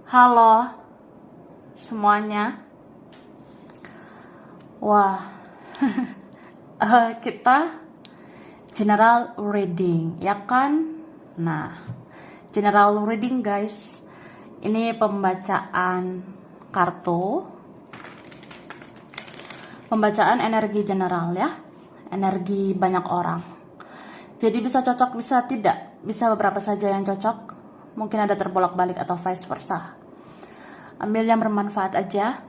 Halo semuanya. Wah, kita general reading, ya kan? Nah, general reading guys, ini pembacaan kartu, pembacaan energi general ya, energi banyak orang. Jadi bisa cocok, bisa tidak, bisa beberapa saja yang cocok, mungkin ada terbolak-balik atau vice versa. Ambil yang bermanfaat aja,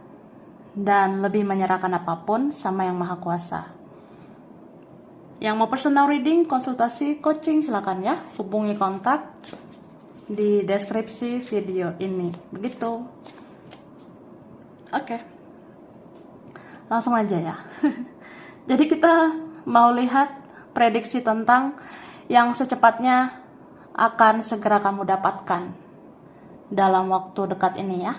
dan lebih menyerahkan apapun sama yang maha kuasa. Yang mau personal reading, konsultasi, coaching, silakan ya, hubungi kontak di deskripsi video ini. Begitu. Oke. Langsung aja ya. Jadi kita mau lihat prediksi tentang yang secepatnya akan segera kamu dapatkan dalam waktu dekat ini ya.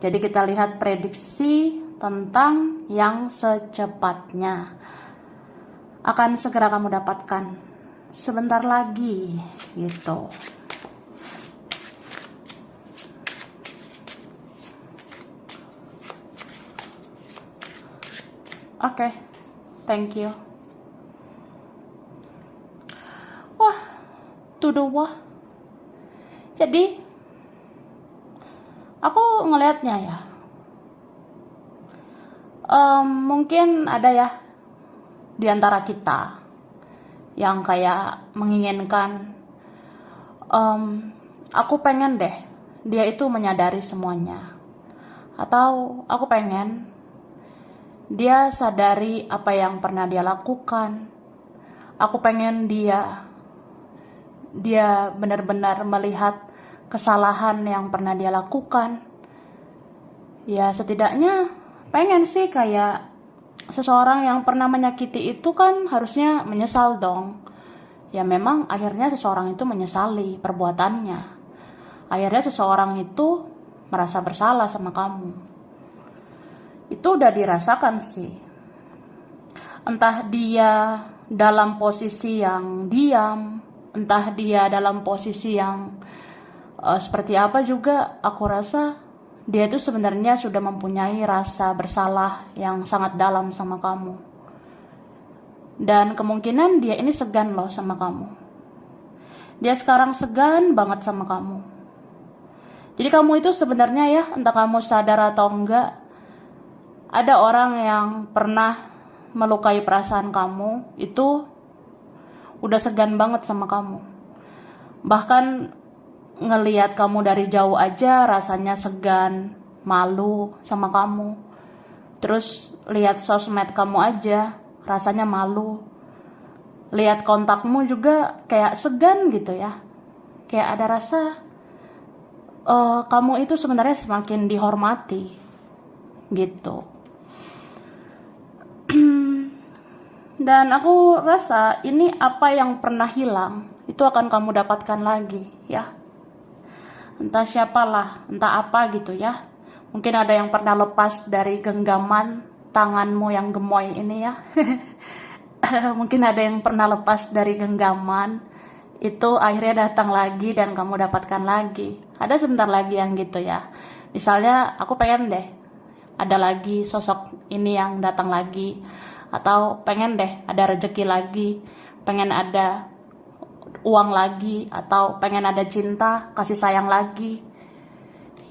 Jadi kita lihat prediksi tentang yang secepatnya akan segera kamu dapatkan sebentar lagi gitu. Oke, thank you. Wah, wah. Jadi aku ngelihatnya ya, mungkin ada ya di antara kita yang kayak menginginkan, aku pengen deh dia itu menyadari semuanya, atau aku pengen dia sadari apa yang pernah dia lakukan. Aku pengen dia benar-benar melihat kesalahan yang pernah dia lakukan. Ya setidaknya pengen sih kayak seseorang yang pernah menyakiti itu kan harusnya menyesal dong. Ya memang akhirnya seseorang itu menyesali perbuatannya. Akhirnya seseorang itu merasa bersalah sama kamu. Itu udah dirasakan sih. Entah dia dalam posisi yang diam, entah dia dalam posisi yang seperti apa juga, aku rasa dia itu sebenarnya sudah mempunyai rasa bersalah yang sangat dalam sama kamu. Dan kemungkinan dia ini segan loh sama kamu. Dia sekarang segan banget sama kamu. Jadi kamu itu sebenarnya ya, entah kamu sadar atau enggak, ada orang yang pernah melukai perasaan kamu, itu udah segan banget sama kamu. Bahkan ngelihat kamu dari jauh aja rasanya segan, malu sama kamu. Terus lihat sosmed kamu aja rasanya malu. Lihat kontakmu juga kayak segan gitu ya. Kayak ada rasa kamu itu sebenarnya semakin dihormati gitu. Dan aku rasa ini apa yang pernah hilang itu akan kamu dapatkan lagi ya. Entah siapalah, entah apa gitu ya. Mungkin ada yang pernah lepas dari genggaman tanganmu yang gemoy ini ya. Mungkin ada yang pernah lepas dari genggaman, itu akhirnya datang lagi dan kamu dapatkan lagi. Ada sebentar lagi yang gitu ya. Misalnya aku pengen deh ada lagi sosok ini yang datang lagi, atau pengen deh ada rezeki lagi, pengen ada uang lagi, atau pengen ada cinta, kasih sayang lagi.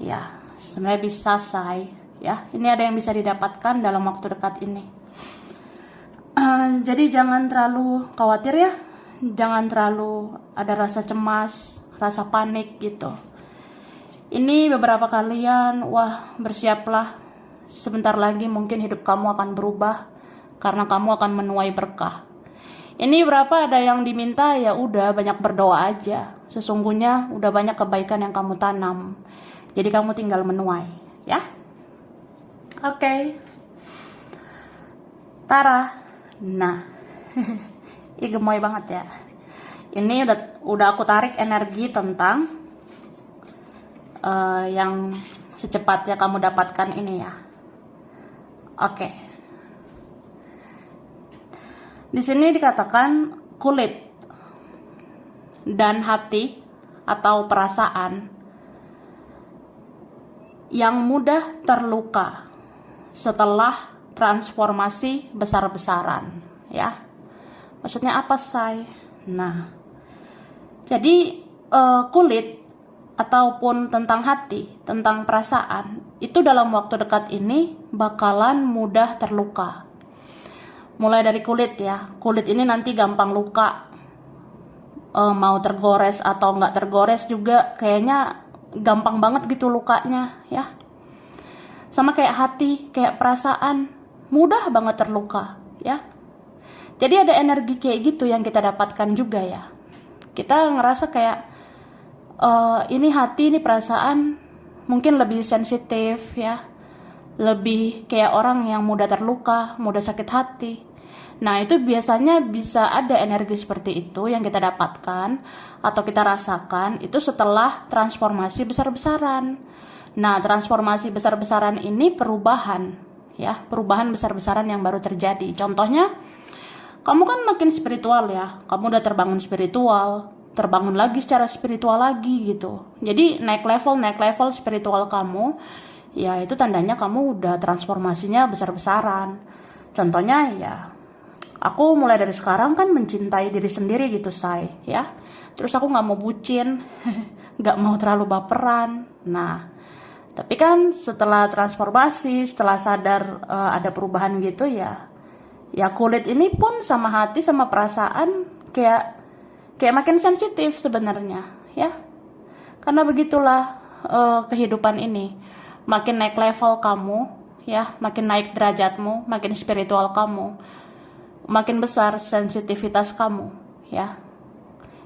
Ya, sebenarnya bisa say ya. Ini ada yang bisa didapatkan dalam waktu dekat ini. Jadi jangan terlalu khawatir ya. Jangan terlalu ada rasa cemas, rasa panik gitu. Ini beberapa kalian, wah bersiaplah. Sebentar lagi mungkin hidup kamu akan berubah karena kamu akan menuai berkah. Ini berapa ada yang diminta, ya udah banyak berdoa aja. Sesungguhnya udah banyak kebaikan yang kamu tanam. Jadi kamu tinggal menuai, ya. Oke. Tara. Nah. Ih gemoy banget ya. Ini udah aku tarik energi tentang yang secepatnya kamu dapatkan ini ya. Oke. Di sini dikatakan kulit dan hati atau perasaan yang mudah terluka setelah transformasi besar-besaran, ya. Maksudnya apa, Say? Nah, jadi kulit ataupun tentang hati, tentang perasaan, itu dalam waktu dekat ini bakalan mudah terluka. Mulai dari kulit ya, kulit ini nanti gampang luka, mau tergores atau nggak tergores juga kayaknya gampang banget gitu lukanya ya. Sama kayak hati, kayak perasaan, mudah banget terluka ya. Jadi ada energi kayak gitu yang kita dapatkan juga ya. Kita ngerasa kayak ini hati, ini perasaan mungkin lebih sensitif ya, lebih kayak orang yang mudah terluka, mudah sakit hati. Nah, itu biasanya bisa ada energi seperti itu yang kita dapatkan atau kita rasakan itu setelah transformasi besar-besaran. Nah, transformasi besar-besaran ini perubahan, ya, perubahan besar-besaran yang baru terjadi. Contohnya, kamu kan makin spiritual ya, kamu udah terbangun spiritual, terbangun lagi secara spiritual lagi gitu. Jadi naik level spiritual kamu, ya itu tandanya kamu udah transformasinya besar-besaran. Contohnya ya, aku mulai dari sekarang kan mencintai diri sendiri gitu, Say, ya. Terus aku nggak mau bucin, nggak mau terlalu baperan. Nah, tapi kan setelah transformasi, setelah sadar ada perubahan gitu ya, ya kulit ini pun sama hati sama perasaan kayak makin sensitif sebenarnya, ya. Karena begitulah kehidupan ini. Makin naik level kamu, ya, makin naik derajatmu, makin spiritual kamu, makin besar sensitivitas kamu, ya.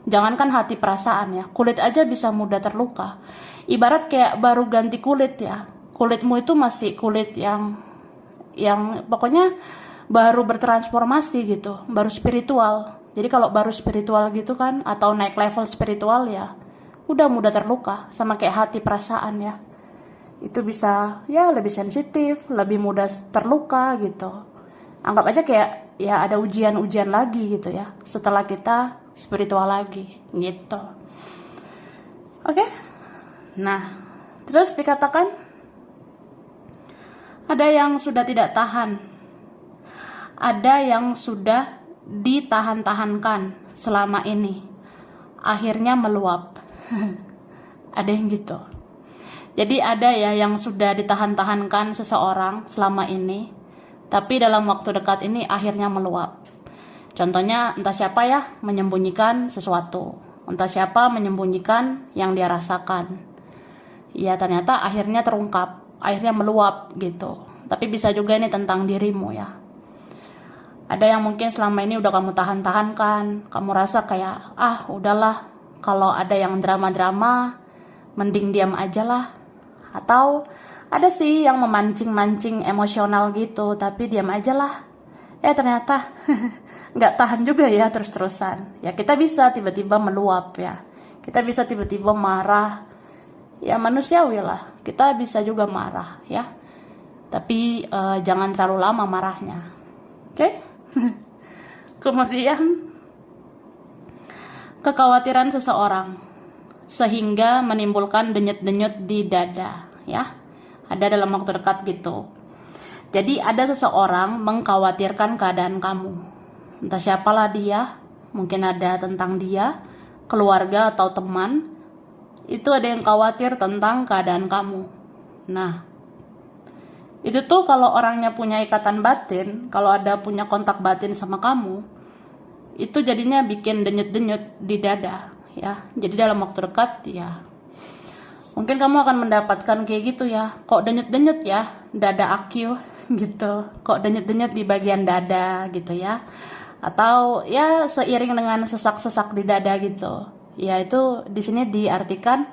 Jangankan hati perasaan ya, kulit aja bisa mudah terluka. Ibarat kayak baru ganti kulit ya. Kulitmu itu masih kulit yang pokoknya baru bertransformasi gitu, baru spiritual. Jadi kalau baru spiritual gitu kan atau naik level spiritual ya, udah mudah terluka sama kayak hati perasaan ya. Itu bisa ya lebih sensitif, lebih mudah terluka gitu. Anggap aja kayak ya ada ujian-ujian lagi gitu ya setelah kita spiritual lagi gitu. Oke? Nah, terus dikatakan ada yang sudah tidak tahan, ada yang sudah ditahan-tahankan selama ini, akhirnya meluap. Ada yang gitu. Jadi ada ya yang sudah ditahan-tahankan seseorang selama ini, tapi dalam waktu dekat ini akhirnya meluap. Contohnya entah siapa ya menyembunyikan sesuatu, entah siapa menyembunyikan yang dia rasakan. Ya ternyata akhirnya terungkap, akhirnya meluap gitu. Tapi bisa juga ini tentang dirimu ya. Ada yang mungkin selama ini udah kamu tahan-tahankan, kamu rasa kayak udahlah, kalau ada yang drama-drama mending diam aja lah. Atau ada sih yang memancing-mancing emosional gitu, tapi diam aja lah. Ternyata nggak tahan juga ya terus-terusan. Ya kita bisa tiba-tiba meluap ya. Kita bisa tiba-tiba marah. Ya manusiawi lah. Kita bisa juga marah ya. Tapi jangan terlalu lama marahnya. Oke? Kemudian kekhawatiran seseorang sehingga menimbulkan denyut-denyut di dada ya. Ada dalam waktu dekat gitu. Jadi ada seseorang mengkhawatirkan keadaan kamu. Entah siapalah dia, mungkin ada tentang dia, keluarga atau teman, itu ada yang khawatir tentang keadaan kamu. Nah, itu tuh kalau orangnya punya ikatan batin, kalau ada punya kontak batin sama kamu, itu jadinya bikin denyut-denyut di dada, ya. Jadi dalam waktu dekat, ya, mungkin kamu akan mendapatkan kayak gitu ya, kok denyut-denyut ya, dada aku, gitu, kok denyut-denyut di bagian dada, gitu ya. Atau ya seiring dengan sesak-sesak di dada gitu. Ya itu di sini diartikan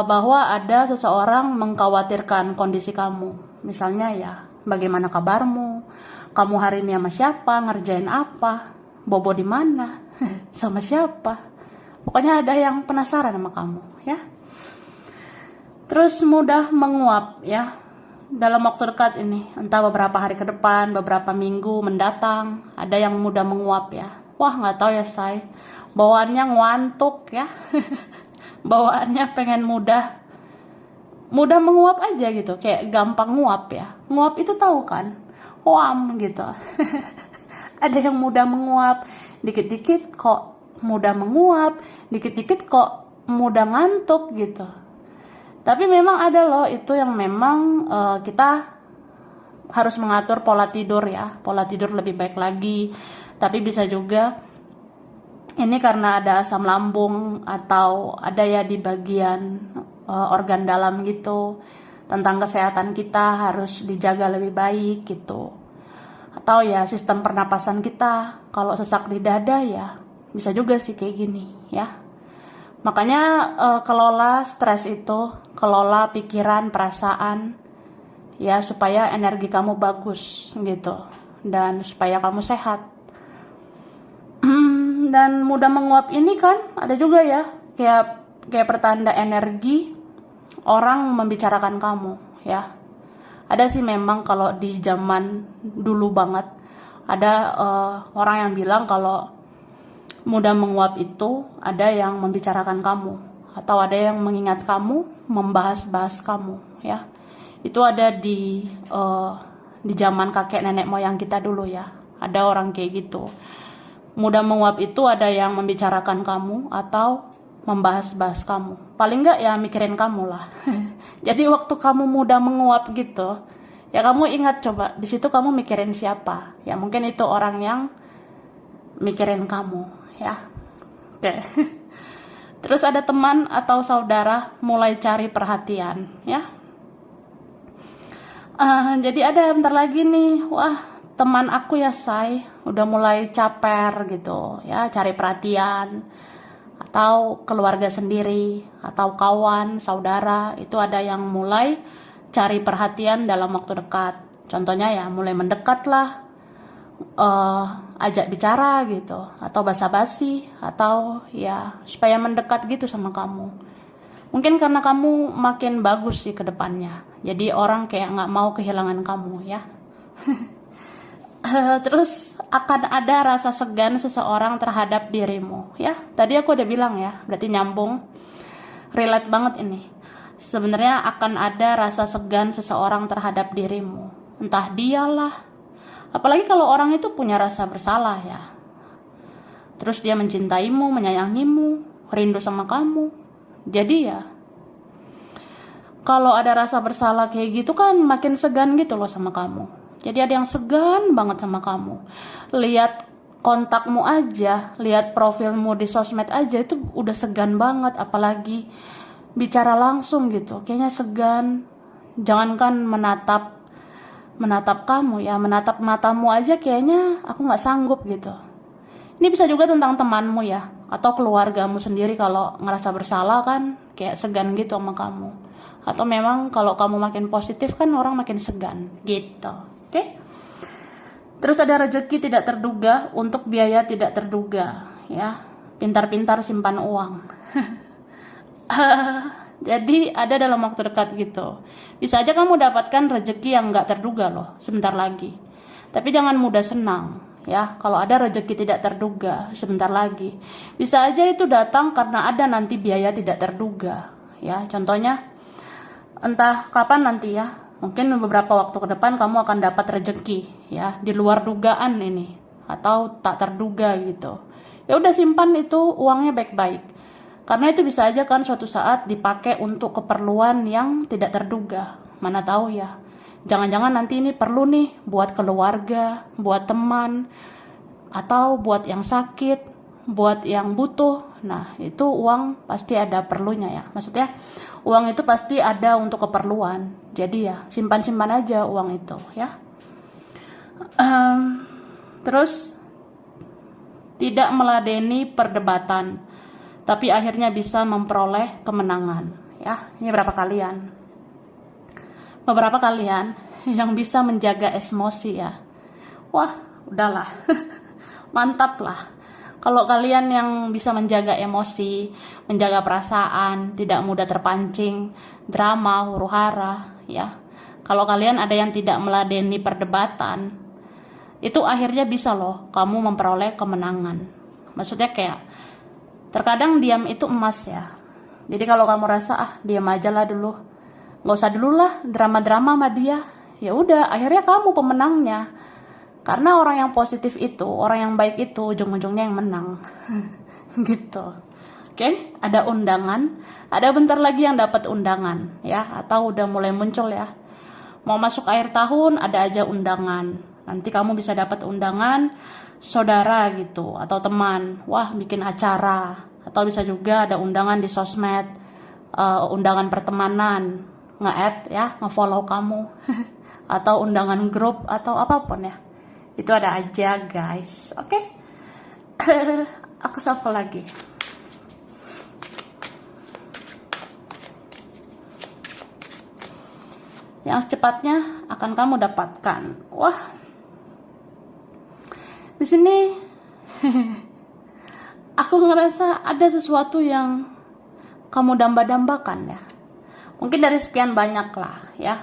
bahwa ada seseorang mengkhawatirkan kondisi kamu. Misalnya ya, bagaimana kabarmu? Kamu hari ini sama siapa? Ngerjain apa? Bobo di mana? Sama siapa? Pokoknya ada yang penasaran sama kamu, ya. Terus mudah menguap ya. Dalam waktu dekat ini, entah beberapa hari ke depan, beberapa minggu mendatang, ada yang mudah menguap ya. Wah, nggak tahu ya, Say. Bawaannya ngantuk ya. Bawaannya pengen mudah mudah menguap aja gitu, kayak gampang nguap ya. Nguap itu tahu kan? Wam gitu. Ada yang mudah menguap, dikit-dikit kok mudah menguap, dikit-dikit kok mudah ngantuk gitu. Tapi memang ada loh itu yang memang kita harus mengatur pola tidur ya, pola tidur lebih baik lagi. Tapi bisa juga ini karena ada asam lambung atau ada ya di bagian organ dalam gitu, tentang kesehatan kita harus dijaga lebih baik gitu. Atau ya sistem pernapasan kita, kalau sesak di dada ya bisa juga sih kayak gini ya. Makanya kelola stres itu, kelola pikiran, perasaan ya, supaya energi kamu bagus gitu dan supaya kamu sehat. Dan mudah menguap ini kan ada juga ya, kayak pertanda energi orang membicarakan kamu ya. Ada sih memang kalau di zaman dulu banget ada orang yang bilang kalau mudah menguap itu ada yang membicarakan kamu atau ada yang mengingat kamu, membahas-bahas kamu ya. Itu ada di zaman kakek nenek moyang kita dulu ya. Ada orang kayak gitu. Mudah menguap itu ada yang membicarakan kamu atau membahas-bahas kamu. Paling enggak ya mikirin kamu lah. Jadi waktu kamu mudah menguap gitu, ya kamu ingat coba, di situ kamu mikirin siapa? Ya mungkin itu orang yang mikirin kamu, ya. Oke. Terus ada teman atau saudara mulai cari perhatian, ya. Jadi ada bentar lagi nih, wah teman aku ya say, udah mulai caper gitu, ya cari perhatian. Atau keluarga sendiri, atau kawan, saudara, itu ada yang mulai cari perhatian dalam waktu dekat. Contohnya ya mulai mendekat lah, ajak bicara gitu, atau basa-basi, atau ya supaya mendekat gitu sama kamu. Mungkin karena kamu makin bagus sih ke depannya, jadi orang kayak nggak mau kehilangan kamu ya. Terus akan ada rasa segan seseorang terhadap dirimu ya. Tadi aku udah bilang ya, berarti nyambung, relate banget ini. Sebenarnya akan ada rasa segan seseorang terhadap dirimu, entah dialah, apalagi kalau orang itu punya rasa bersalah ya. Terus dia mencintaimu, menyayangimu, rindu sama kamu. Jadi ya kalau ada rasa bersalah kayak gitu kan makin segan gitu loh sama kamu. Jadi ada yang segan banget sama kamu. Lihat kontakmu aja, lihat profilmu di sosmed aja itu udah segan banget, apalagi bicara langsung gitu. Kayaknya segan. Jangankan menatap kamu ya, menatap matamu aja kayaknya aku nggak sanggup gitu. Ini bisa juga tentang temanmu ya, atau keluargamu sendiri kalau ngerasa bersalah kan kayak segan gitu sama kamu. Atau memang kalau kamu makin positif kan orang makin segan gitu. Oke. Terus ada rezeki tidak terduga untuk biaya tidak terduga ya. Pintar-pintar simpan uang. Jadi ada dalam waktu dekat gitu. Bisa aja kamu dapatkan rezeki yang nggak terduga loh sebentar lagi. Tapi jangan mudah senang ya. Kalau ada rezeki tidak terduga sebentar lagi, bisa aja itu datang karena ada nanti biaya tidak terduga ya. Contohnya entah kapan nanti ya. Mungkin beberapa waktu ke depan kamu akan dapat rezeki ya di luar dugaan ini atau tak terduga gitu. Ya udah simpan itu uangnya baik-baik. Karena itu bisa aja kan suatu saat dipakai untuk keperluan yang tidak terduga. Mana tahu ya. Jangan-jangan nanti ini perlu nih buat keluarga, buat teman, atau buat yang sakit, buat yang butuh. Nah, itu uang pasti ada perlunya ya. Maksudnya uang itu pasti ada untuk keperluan. Jadi ya simpan-simpan aja uang itu ya. Terus tidak meladeni perdebatan, tapi akhirnya bisa memperoleh kemenangan ya. Ini berapa kalian? Beberapa kalian yang bisa menjaga emosi ya. Wah, udahlah. Mantap lah. Kalau kalian yang bisa menjaga emosi, menjaga perasaan, tidak mudah terpancing drama, huru-hara, ya. Kalau kalian ada yang tidak meladeni perdebatan, itu akhirnya bisa loh kamu memperoleh kemenangan. Maksudnya kayak terkadang diam itu emas ya. Jadi kalau kamu rasa diam aja lah dulu, nggak usah dulu lah drama-drama sama dia. Ya udah, akhirnya kamu pemenangnya. Karena orang yang positif itu, orang yang baik itu ujung-ujungnya yang menang. Gitu. Oke, ada undangan. Ada bentar lagi yang dapat undangan ya, atau udah mulai muncul ya. Mau masuk akhir tahun ada aja undangan. Nanti kamu bisa dapat undangan saudara gitu atau teman. Wah, bikin acara. Atau bisa juga ada undangan di sosmed, undangan pertemanan, nge-add ya, nge-follow kamu. Atau undangan grup atau apapun ya. Itu ada aja guys. Oke. Aku shuffle lagi. Yang secepatnya akan kamu dapatkan. Wah. Di sini aku ngerasa ada sesuatu yang kamu damba-dambakan ya. Mungkin dari sekian banyak lah ya.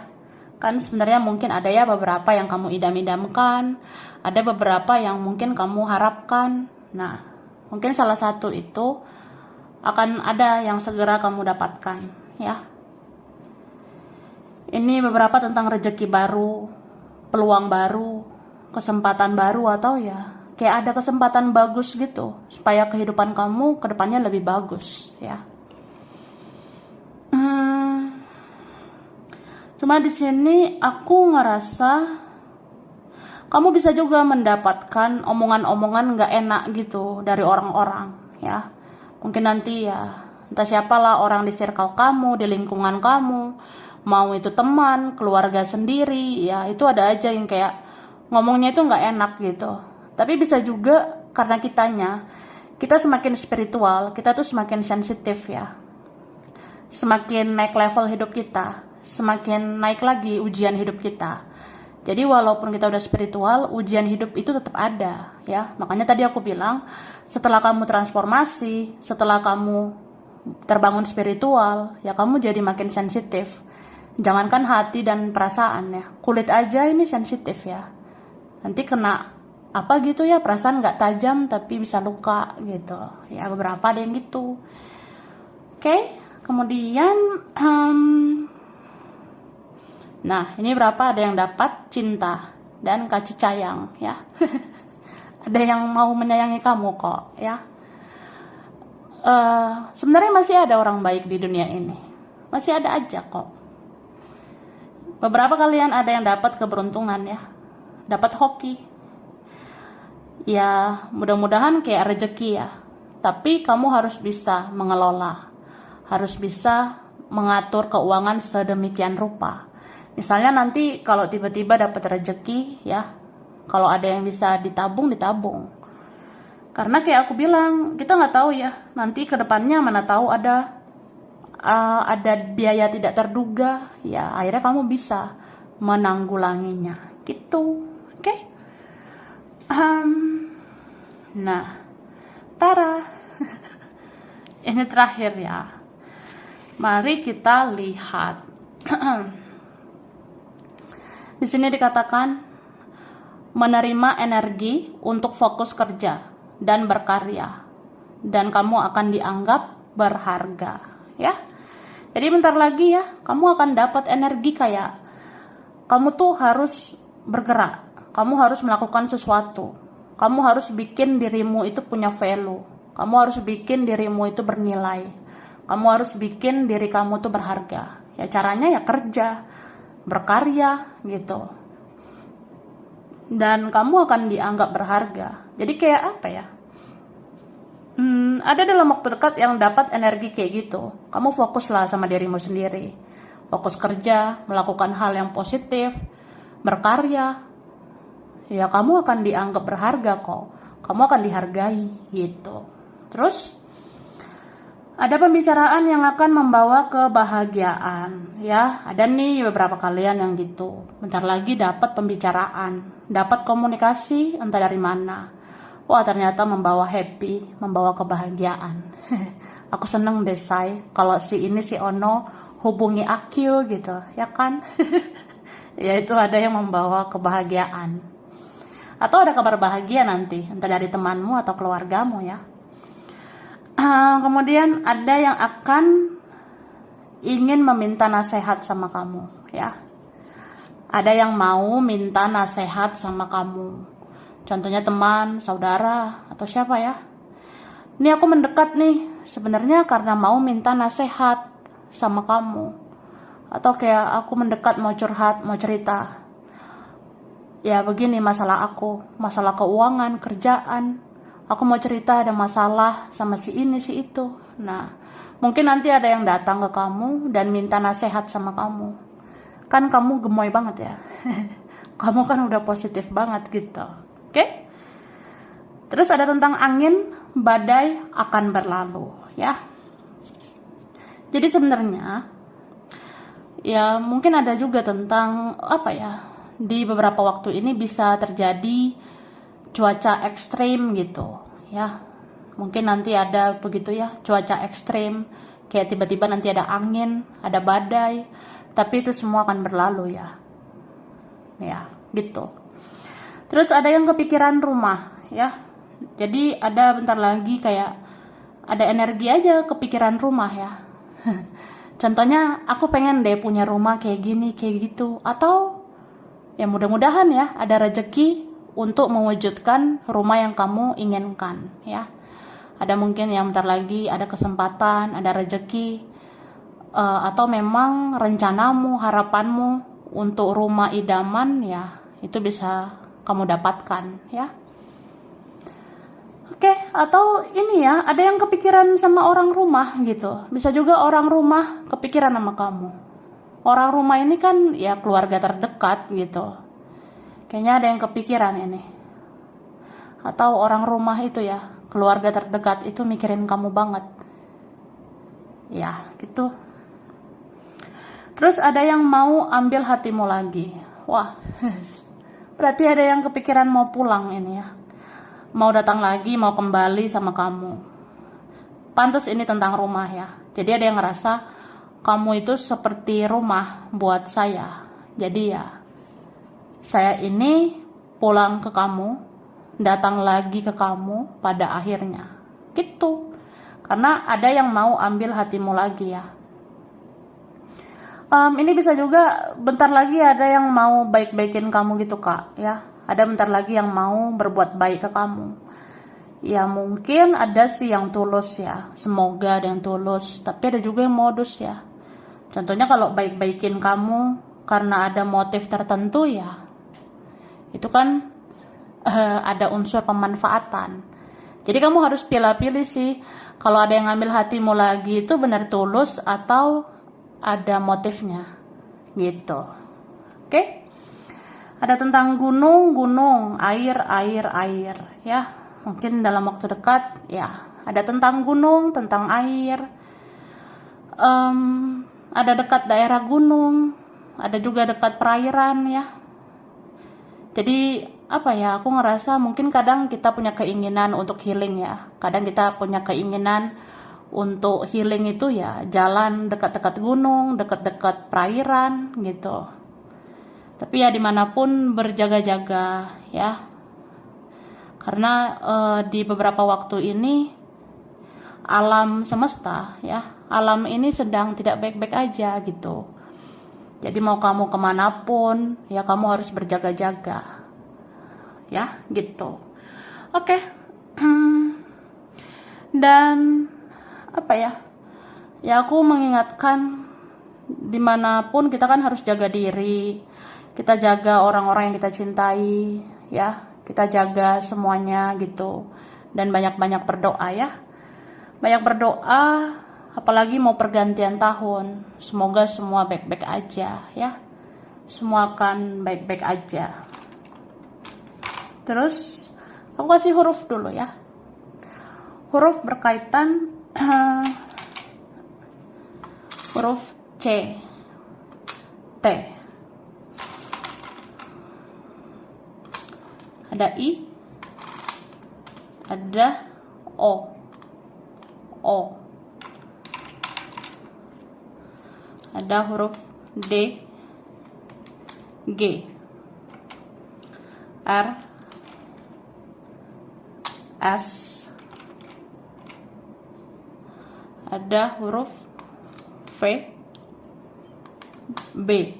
Kan sebenarnya mungkin ada ya beberapa yang kamu idam-idamkan, ada beberapa yang mungkin kamu harapkan. Nah, mungkin salah satu itu akan ada yang segera kamu dapatkan ya. Ini beberapa tentang rezeki baru, peluang baru, kesempatan baru, atau ya kayak ada kesempatan bagus gitu supaya kehidupan kamu ke depannya lebih bagus ya. Cuma di sini aku ngerasa kamu bisa juga mendapatkan omongan-omongan nggak enak gitu dari orang-orang ya. Mungkin nanti ya entah siapalah orang di circle kamu, di lingkungan kamu, mau itu teman, keluarga sendiri ya, itu ada aja yang kayak ngomongnya itu nggak enak gitu. Tapi bisa juga karena kita semakin spiritual, kita tuh semakin sensitif ya. Semakin naik level hidup kita, semakin naik lagi ujian hidup kita. Jadi walaupun kita udah spiritual, ujian hidup itu tetap ada ya. Makanya tadi aku bilang, setelah kamu transformasi, setelah kamu terbangun spiritual, ya kamu jadi makin sensitif. Jangankan hati dan perasaan ya, kulit aja ini sensitif ya. Nanti kena apa gitu ya, perasaan nggak tajam tapi bisa luka gitu. Ya beberapa ada yang gitu. Oke. Kemudian, nah ini berapa ada yang dapat cinta dan kasih sayang ya. Ada yang mau menyayangi kamu kok ya. Sebenarnya masih ada orang baik di dunia ini, masih ada aja kok. Beberapa kalian ada yang dapat keberuntungan ya, dapat hoki. Ya mudah-mudahan kayak rezeki ya. Tapi kamu harus bisa mengelola. Harus bisa mengatur keuangan sedemikian rupa. Misalnya nanti kalau tiba-tiba dapat rezeki ya, kalau ada yang bisa ditabung. Karena kayak aku bilang, kita nggak tahu ya, nanti ke depannya mana tahu ada biaya tidak terduga, ya akhirnya kamu bisa menanggulanginya, gitu, oke? Nah, Tara, ini terakhir ya. Mari kita lihat. Di sini dikatakan menerima energi untuk fokus kerja dan berkarya, dan kamu akan dianggap berharga, ya. Jadi bentar lagi ya, kamu akan dapat energi kayak kamu tuh harus bergerak, kamu harus melakukan sesuatu, kamu harus bikin dirimu itu punya value, kamu harus bikin dirimu itu bernilai. Kamu harus bikin diri kamu tuh berharga. Ya caranya ya kerja, berkarya gitu. Dan kamu akan dianggap berharga. Jadi kayak apa ya? Ada dalam waktu dekat yang dapat energi kayak gitu. Kamu fokuslah sama dirimu sendiri. Fokus kerja, melakukan hal yang positif, berkarya. Ya kamu akan dianggap berharga kok. Kamu akan dihargai gitu. Terus ada pembicaraan yang akan membawa kebahagiaan ya. Ada nih beberapa kalian yang gitu. Bentar lagi dapat pembicaraan, dapat komunikasi entah dari mana. Wah ternyata membawa happy, membawa kebahagiaan. Aku seneng deh say, kalau si Ono hubungi aku gitu, ya kan? Ya itu ada yang membawa kebahagiaan. Atau ada kabar bahagia nanti, entah dari temanmu atau keluargamu ya. Kemudian ada yang akan ingin meminta nasihat sama kamu, ya. Ada yang mau minta nasihat sama kamu. Contohnya teman, saudara, atau siapa ya. Ini aku mendekat nih, sebenarnya karena mau minta nasihat sama kamu. Atau kayak aku mendekat mau curhat, mau cerita. Ya begini masalah aku, masalah keuangan, kerjaan. Aku mau cerita ada masalah sama si ini, si itu. Nah, mungkin nanti ada yang datang ke kamu dan minta nasihat sama kamu. Kan kamu gemoy banget ya. Kamu kan udah positif banget gitu. Oke? Terus ada tentang angin, badai akan berlalu, ya. Jadi sebenarnya ya mungkin ada juga tentang apa ya? Di beberapa waktu ini bisa terjadi cuaca ekstrim gitu, ya. Mungkin nanti ada begitu ya, cuaca ekstrim, kayak tiba-tiba nanti ada angin, ada badai, tapi itu semua akan berlalu ya. Ya, gitu. Terus ada yang kepikiran rumah, ya. Jadi ada bentar lagi kayak ada energi aja kepikiran rumah ya. Contohnya aku pengen deh punya rumah kayak gini, kayak gitu. Atau ya mudah-mudahan ya ada rezeki untuk mewujudkan rumah yang kamu inginkan ya. Ada mungkin yang bentar lagi ada kesempatan, ada rezeki, atau memang rencanamu, harapanmu untuk rumah idaman ya itu bisa kamu dapatkan ya. Oke, atau ini ya, ada yang kepikiran sama orang rumah gitu. Bisa juga orang rumah kepikiran sama kamu. Orang rumah ini kan ya keluarga terdekat gitu. Kayaknya ada yang kepikiran ini. Atau orang rumah itu ya, keluarga terdekat itu mikirin kamu banget. Ya, gitu. Terus ada yang mau ambil hatimu lagi. Wah, berarti ada yang kepikiran mau pulang ini ya. Mau datang lagi, mau kembali sama kamu. Pantas ini tentang rumah ya. Jadi ada yang ngerasa kamu itu seperti rumah buat saya. Jadi ya, saya ini pulang ke kamu, datang lagi ke kamu pada akhirnya. Gitu. Karena ada yang mau ambil hatimu lagi ya. Ini bisa juga bentar lagi ada yang mau baik-baikin kamu gitu kak ya. Ada bentar lagi yang mau berbuat baik ke kamu. Ya mungkin ada sih yang tulus ya. Semoga ada yang tulus. Tapi ada juga yang modus ya. Contohnya kalau baik-baikin kamu karena ada motif tertentu ya. Itu kan ada unsur pemanfaatan. Jadi kamu harus pilih-pilih sih. Kalau ada yang ngambil hatimu lagi itu benar tulus atau ada motifnya. Gitu. Oke? Ada tentang gunung, air ya. Mungkin dalam waktu dekat ya. Ada tentang gunung, tentang air. Ada dekat daerah gunung, ada juga dekat perairan ya. Jadi apa ya, aku ngerasa mungkin kadang kita punya keinginan untuk healing ya. Kadang kita punya keinginan untuk healing itu ya jalan dekat-dekat gunung, dekat-dekat perairan gitu. Tapi ya dimanapun berjaga-jaga ya. Karena di beberapa waktu ini alam semesta ya, alam ini sedang tidak baik-baik aja gitu. Jadi mau kamu kemanapun ya kamu harus berjaga-jaga ya gitu. Oke. Dan apa ya, ya aku mengingatkan dimanapun kita kan harus jaga diri, kita jaga orang-orang yang kita cintai ya, kita jaga semuanya gitu. Dan banyak-banyak berdoa ya, banyak berdoa, apalagi mau pergantian tahun. Semoga semua baik-baik aja ya, semua akan baik-baik aja. Terus aku kasih huruf dulu ya. Huruf berkaitan huruf C, T, ada I, ada O, ada huruf D, G, R, S, ada huruf V, B.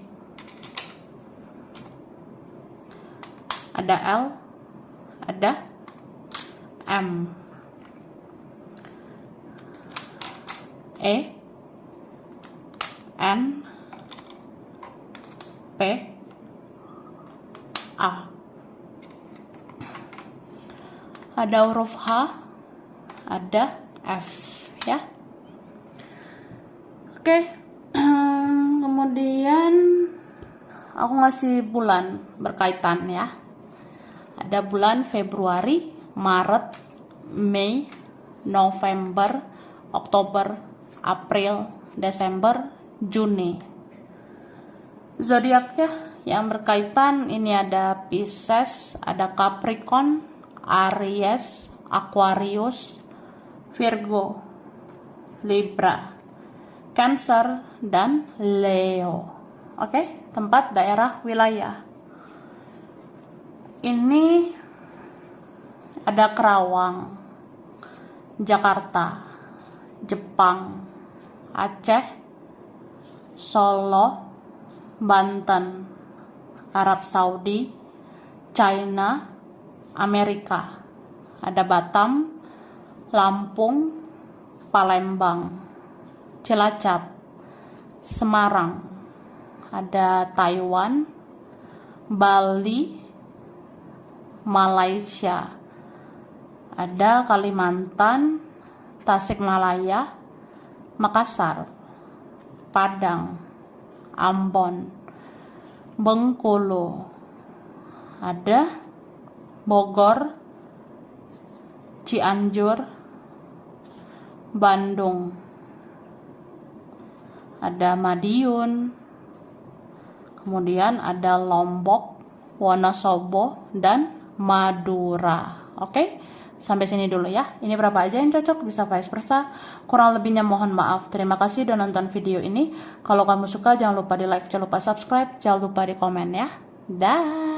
Ada L, ada M, E, N, P, A. Ada huruf H, ada F ya. Oke. Kemudian aku ngasih bulan berkaitan ya. Ada bulan Februari, Maret, Mei, November, Oktober, April, Desember, Juni. Zodiaknya yang berkaitan ini ada Pisces, ada Capricorn, Aries, Aquarius, Virgo, Libra, Cancer, dan Leo. Oke, tempat, daerah, wilayah. Ini ada Kerawang, Jakarta, Jepang, Aceh, Solo, Banten, Arab Saudi, China, Amerika. Ada Batam, Lampung, Palembang, Cilacap, Semarang. Ada Taiwan, Bali, Malaysia. Ada Kalimantan, Tasikmalaya, Makassar, Padang, Ambon, Bengkulu. Ada Bogor, Cianjur, Bandung. Ada Madiun. Kemudian ada Lombok, Wonosobo, dan Madura. Oke, sampai sini dulu ya. Ini berapa aja yang cocok, bisa vice versa. Kurang lebihnya mohon maaf. Terima kasih udah nonton video ini. Kalau kamu suka jangan lupa di like, jangan lupa subscribe, jangan lupa di komen ya. Dah.